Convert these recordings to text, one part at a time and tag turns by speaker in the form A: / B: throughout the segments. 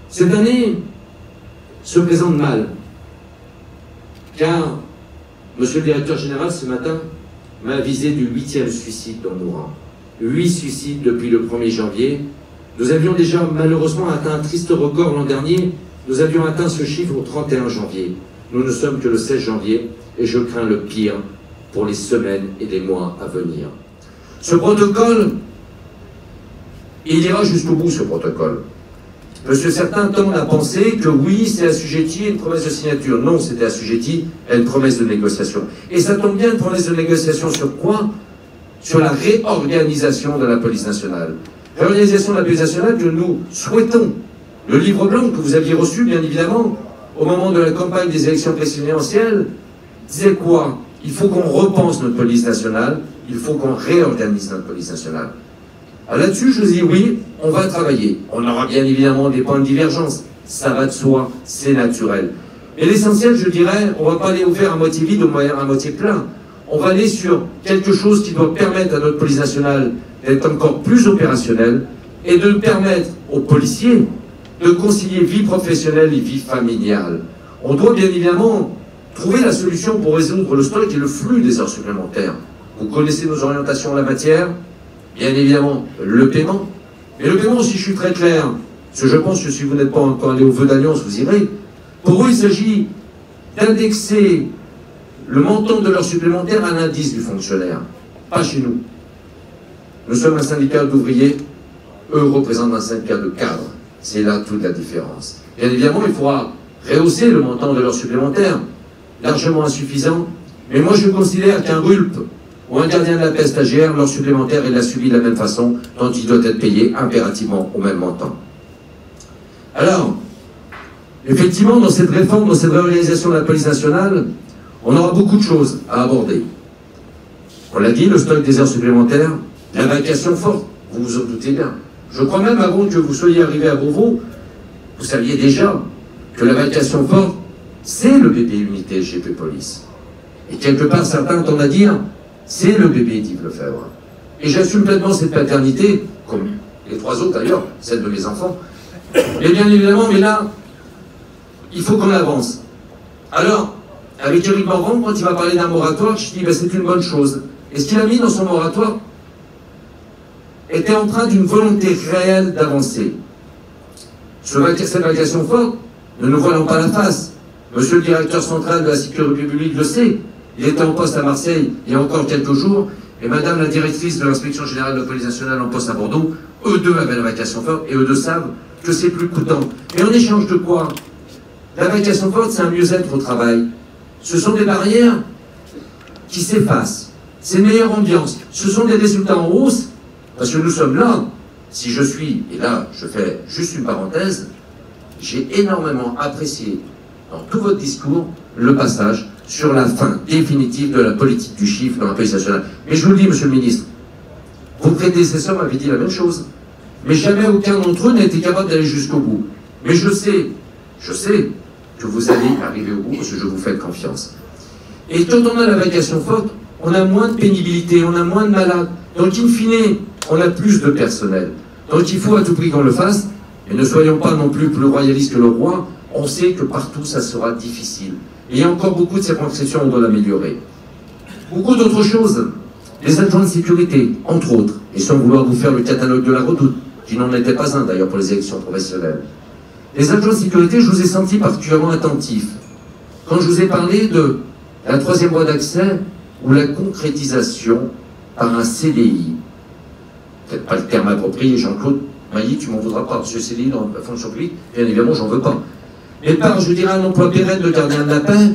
A: Cette année se présente mal, car Monsieur le directeur général, ce matin, m'a avisé du 8e suicide dans nos rangs. 8 suicides depuis le 1er janvier. Nous avions déjà malheureusement atteint un triste record l'an dernier. Nous avions atteint ce chiffre au 31 janvier. Nous ne sommes que le 16 janvier et je crains le pire pour les semaines et les mois à venir. Ce protocole, il ira jusqu'au bout, ce protocole. Parce que certains tendent à penser que oui, c'est assujetti à une promesse de signature. Non, c'était assujetti à une promesse de négociation. Et ça tombe bien, une promesse de négociation sur quoi? Sur la réorganisation de la police nationale. Réorganisation de la police nationale que nous souhaitons. Le livre blanc que vous aviez reçu, bien évidemment, au moment de la campagne des élections présidentielles, disait quoi? Il faut qu'on repense notre police nationale, il faut qu'on réorganise notre police nationale. Là-dessus, je dis oui, on va travailler. On aura bien évidemment des points de divergence. Ça va de soi, c'est naturel. Et l'essentiel, je dirais, on ne va pas aller au faire à moitié vide ou à moitié plein. On va aller sur quelque chose qui doit permettre à notre police nationale d'être encore plus opérationnelle et de permettre aux policiers de concilier vie professionnelle et vie familiale. On doit bien évidemment trouver la solution pour résoudre le stock et le flux des heures supplémentaires. Vous connaissez nos orientations en la matière. Bien évidemment, le paiement. Mais le paiement, si je suis très clair, parce que je pense que si vous n'êtes pas encore allé au vœu d'alliance, vous irez. Pour eux, il s'agit d'indexer le montant de l'heure supplémentaire à l'indice du fonctionnaire. Pas chez nous. Nous sommes un syndicat d'ouvriers, eux représentent un syndicat de cadres. C'est là toute la différence. Bien évidemment, il faudra rehausser le montant de l'heure supplémentaire, largement insuffisant. Mais moi, je considère qu'un RULP ou un gardien de la paix stagiaire, l'heure supplémentaire, il l'a subi de la même façon, dont il doit être payé impérativement au même montant. Alors, effectivement, dans cette réforme, dans cette réorganisation de la police nationale, on aura beaucoup de choses à aborder. On l'a dit, le stock des heures supplémentaires, la vacation forte, vous vous en doutez bien. Je crois même, avant que vous soyez arrivé à Beauvau, vous saviez déjà que la vacation forte, c'est le bébé unité GP Police. Et quelque part, certains tendent à dire, c'est le bébé Yves Lefebvre. Et j'assume pleinement cette paternité, comme les 3 autres d'ailleurs, celle de mes enfants. Et bien évidemment, mais là, il faut qu'on avance. Alors, avec Éric Morvan, quand il m'a parlé d'un moratoire, je dis, ben, c'est une bonne chose. Et ce qu'il a mis dans son moratoire était empreint d'une volonté réelle d'avancer. Cette vacation forte, ne nous voilons pas la face. Monsieur le directeur central de la sécurité publique le sait. Il était en poste à Marseille il y a encore quelques jours, et madame la directrice de l'inspection générale de la police nationale en poste à Bordeaux, eux deux avaient la vacation forte, et eux deux savent que c'est plus coûtant. Mais en échange de quoi? La vacation forte, c'est un mieux-être au travail. Ce sont des barrières qui s'effacent. C'est une meilleure ambiance. Ce sont des résultats en hausse, parce que nous sommes là. Si je suis, et là je fais juste une parenthèse, j'ai énormément apprécié dans tout votre discours le passage sur la fin définitive de la politique du chiffre dans la police nationale. Mais je vous le dis, monsieur le ministre, vos prédécesseurs m'avaient dit la même chose. Mais jamais aucun d'entre eux n'a été capable d'aller jusqu'au bout. Mais je sais que vous allez arriver au bout parce que je vous fais confiance. Et quand on a la vacation forte, on a moins de pénibilité, on a moins de malades. Donc, in fine, on a plus de personnel. Donc, il faut à tout prix qu'on le fasse. Et ne soyons pas non plus royalistes que le roi. On sait que partout, ça sera difficile. Et il y a encore beaucoup de circonscriptions, on doit l'améliorer. Beaucoup d'autres choses. Les adjoints de sécurité, entre autres. Et sans vouloir vous faire le catalogue de la redoute, qui n'en était pas un d'ailleurs pour les élections professionnelles. Les adjoints de sécurité, je vous ai senti particulièrement attentifs. Quand je vous ai parlé de la 3e voie d'accès ou la concrétisation par un CDI, peut-être pas le terme approprié, Jean-Claude Mailly, tu m'en voudras pas, parce que CDI dans la fonction publique, bien évidemment, j'en veux pas. Mais par, je dirais, un emploi pérenne de gardien de la paix,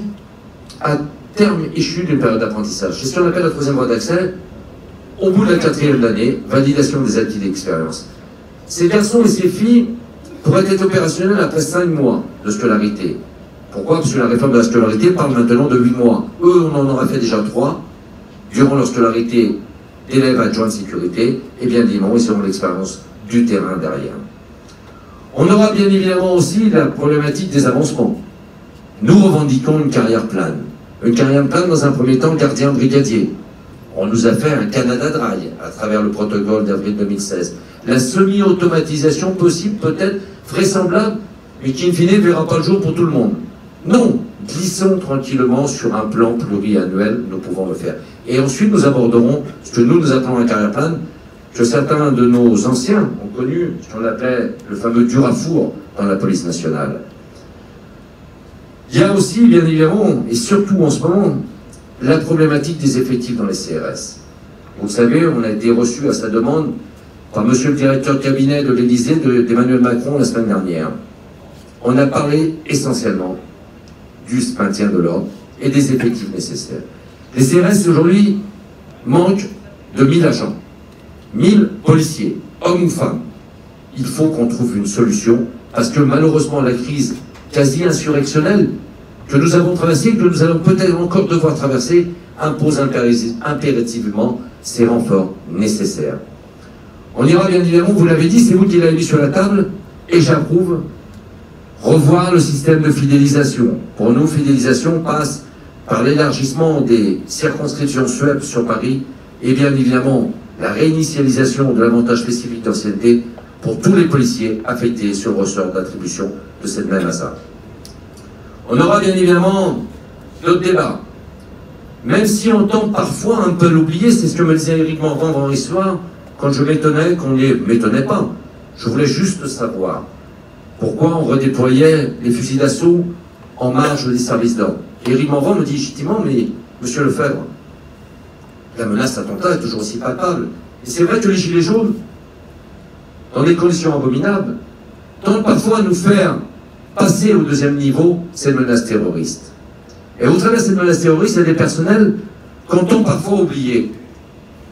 A: à terme issu d'une période d'apprentissage. C'est ce qu'on appelle la 3e voie d'accès, au bout de la 4e année, validation des acquis d'expérience. Ces garçons et ces filles pourraient être opérationnels après 5 mois de scolarité. Pourquoi? Parce que la réforme de la scolarité parle maintenant de 8 mois. Eux, on en aurait fait déjà 3, durant leur scolarité d'élèves adjoints de sécurité, et bien évidemment, ils auront l'expérience du terrain derrière. On aura bien évidemment aussi la problématique des avancements. Nous revendiquons une carrière plane. Une carrière plane, dans un premier temps, gardien brigadier. On nous a fait un Canada Dry à travers le protocole d'avril 2016. La semi-automatisation possible, peut-être vraisemblable, mais qui, in fine, ne verra pas le jour pour tout le monde. Non, glissons tranquillement sur un plan pluriannuel, nous pouvons le faire. Et ensuite, nous aborderons ce que nous appelons un carrière plan, que certains de nos anciens ont connu, ce qu'on appelait le fameux dur à four dans la police nationale. Il y a aussi, bien évidemment, et surtout en ce moment, la problématique des effectifs dans les CRS. Vous savez, on a été reçu à sa demande par monsieur le directeur de cabinet de l'Élysée d'Emmanuel Macron la semaine dernière. On a parlé essentiellement du maintien de l'ordre et des effectifs nécessaires. Les CRS aujourd'hui manquent de 1000 agents, 1000 policiers, hommes ou femmes. Il faut qu'on trouve une solution parce que malheureusement la crise quasi insurrectionnelle que nous avons traversée, que nous allons peut-être encore devoir traverser, impose impérativement ces renforts nécessaires. On ira bien évidemment, vous l'avez dit, c'est vous qui l'avez mis sur la table, et j'approuve, revoir le système de fidélisation. Pour nous, fidélisation passe par l'élargissement des circonscriptions SUEP sur Paris, et bien évidemment la réinitialisation de l'avantage spécifique d'ancienneté pour tous les policiers affectés sur le ressort d'attribution de cette même ASA. On aura bien évidemment d'autres débats. Même si on tente parfois un peu l'oublier, c'est ce que me disait Éric Morvan vendredi soir, quand je m'étonnais qu'on ne m'étonnait pas. Je voulais juste savoir pourquoi on redéployait les fusils d'assaut en marge des services d'ordre. Éric Morvan me dit légitimement, mais monsieur Lefebvre, la menace d'attentat est toujours aussi palpable. Et c'est vrai que les gilets jaunes, dans des conditions abominables, tentent parfois à nous faire passer au deuxième niveau ces menaces terroristes. Et au travers de cette menace terroriste, il y a des personnels qu'on tend parfois oublier.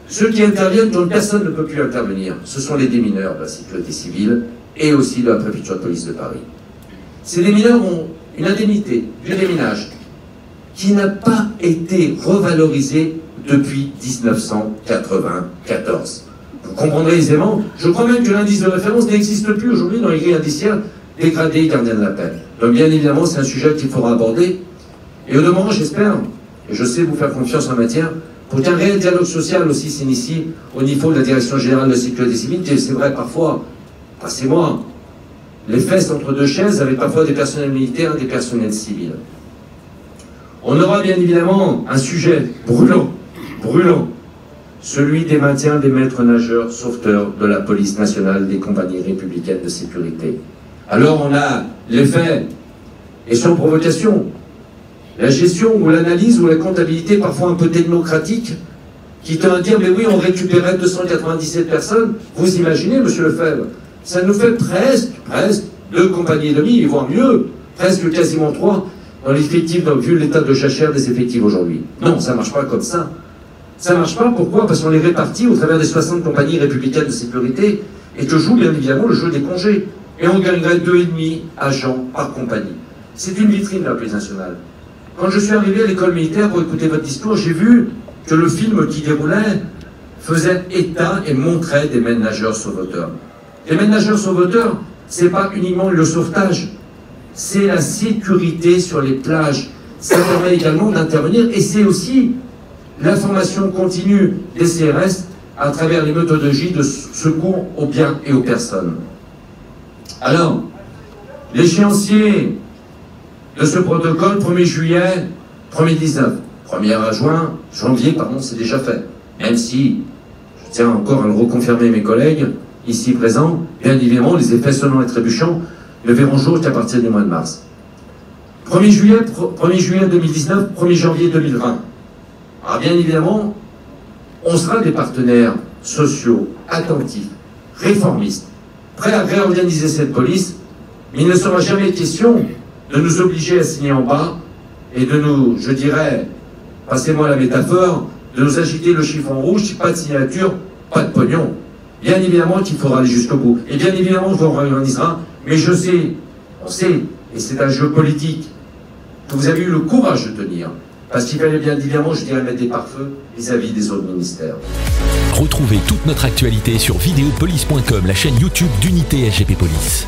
A: Ceux qui interviennent quand personne ne peut plus intervenir, ce sont les démineurs de la sécurité civile et aussi de la préfecture de police de Paris. Ces démineurs ont une indemnité du déminage qui n'a pas été revalorisée depuis 1994. Vous comprendrez aisément, je crois même que l'indice de référence n'existe plus aujourd'hui dans les grilles indiciaires dégradées gardiens de la paix. Donc bien évidemment, c'est un sujet qu'il faudra aborder. Et au demeurant, j'espère, et je sais vous faire confiance en matière, pour qu'un réel dialogue social aussi s'initie au niveau de la Direction Générale de la Sécurité Civile, qui c'est vrai parfois, passez-moi, les fesses entre deux chaises avec parfois des personnels militaires et des personnels civils. On aura bien évidemment un sujet brûlant, celui des maintiens des maîtres nageurs sauveteurs de la police nationale des compagnies républicaines de sécurité. Alors on a les faits, et sans provocation, la gestion ou l'analyse ou la comptabilité parfois un peu technocratique qui tend à dire mais oui on récupérait 297 personnes, vous imaginez monsieur Lefebvre, ça nous fait presque 2 compagnies et demie, voire mieux, presque quasiment 3 dans l'effectif, vu l'état de jachère des effectifs aujourd'hui. Non, ça ne marche pas comme ça. Ça ne marche pas, pourquoi? Parce qu'on les répartit au travers des 60 compagnies républicaines de sécurité et que joue bien évidemment le jeu des congés. Et on gagnerait 2,5 agents par compagnie. C'est une vitrine de la police nationale. Quand je suis arrivé à l'école militaire pour écouter votre discours, j'ai vu que le film qui déroulait faisait état et montrait des maîtres nageurs sauveteurs. Les maîtres nageurs sauveteurs, c'est pas uniquement le sauvetage, c'est la sécurité sur les plages. Ça permet également d'intervenir et c'est aussi la formation continue des CRS à travers les méthodologies de secours aux biens et aux personnes. Alors, l'échéancier de ce protocole, 1er juillet, 1er 19. 1er juin, janvier, pardon, c'est déjà fait. Même si, je tiens encore à le reconfirmer mes collègues, ici présents, bien évidemment, les effets sonnants et trébuchants ne verront jour qu'à partir du mois de mars. 1er juillet 2019, 1er janvier 2020. Alors bien évidemment, on sera des partenaires sociaux, attentifs, réformistes, prêts à réorganiser cette police, mais il ne sera jamais question de nous obliger à signer en bas et de nous, je dirais, passez-moi la métaphore, de nous agiter le chiffon rouge, pas de signature, pas de pognon. Bien évidemment qu'il faudra aller jusqu'au bout. Et bien évidemment qu'on réorganisera, mais je sais, on sait, et c'est un jeu politique, que vous avez eu le courage de tenir. Parce qu'il fallait bien évidemment, je dirais, mettre des pare-feux vis-à-vis des autres ministères.
B: Retrouvez toute notre actualité sur videopolice.com, la chaîne YouTube d'Unité SGP Police.